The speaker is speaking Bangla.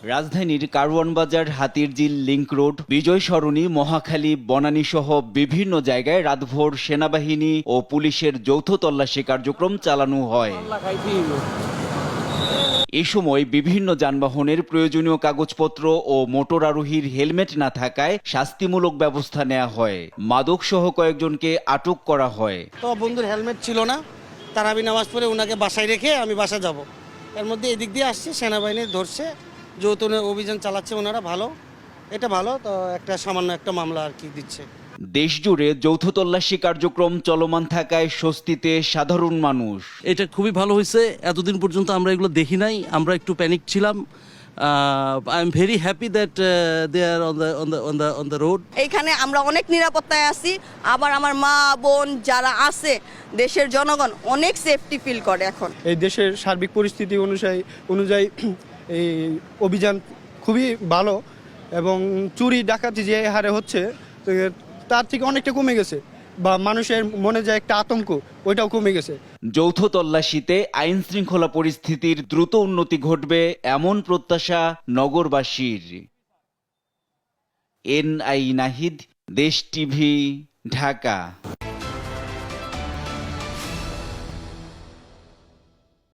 রাজধানীর কারওয়ান বাজার, হাতিরঝিল, লিংক রোড, বিজয় সরণি, মহাখালী, বনানী সহ বিভিন্ন জায়গায় রাতভর সেনাবাহিনী ও পুলিশের যৌথ তল্লাশি কার্যক্রম চালানো হয়। এ সময় বিভিন্ন যানবাহনের প্রয়োজনীয় কাগজপত্র ও মোটর আরোহীর হেলমেট না থাকায় শাস্তিমূলক ব্যবস্থা নেওয়া হয়। মাদক সহ কয়েকজনকে আটক করা হয়। তো বন্ধুর হেলমেট ছিল না, তারাবি নামাজ পড়ে ওনাকে বাসায় রেখে আমি বাসা যাব। এর মধ্যে এদিক দিয়ে আসছে, সেনাবাহিনী ধরছে, যৌথ অভিযান চালাচ্ছে ওনারা। ভালো, এটা ভালো। তো একটা সামান্য একটা মামলা আর কি দিচ্ছে। দেশজুড়ে যৌথ তল্লাশি কার্যক্রম চলমান থাকায় স্বস্তিতে সাধারণ মানুষ। এটা খুবই ভালো হয়েছে। এতদিন পর্যন্ত আমরা এগুলো দেখি নাই, আমরা একটু প্যানিক ছিলাম। I am very happy that they are on the road. এইখানে আমরা অনেক নিরাপত্তায় আছি। আবার আমার মা বোন যারা আছে, দেশের জনগণ অনেক সেফটি ফিল করে এখন। এই দেশের সার্বিক পরিস্থিতি অনুযায়ী এই অভিযান খুবই ভালো, এবং চুরি ডাকাতি যে হারে হচ্ছে তার থেকে অনেকটা কমে গেছে, বা মানুষের মনে যে একটা আতঙ্ক ওইটাও কমে গেছে। যৌথ তল্লাশিতে আইন শৃঙ্খলা পরিস্থিতির দ্রুত উন্নতি ঘটবে এমন প্রত্যাশা নগরবাসীর। NI নাহিদ, দেশ টিভি, ঢাকা।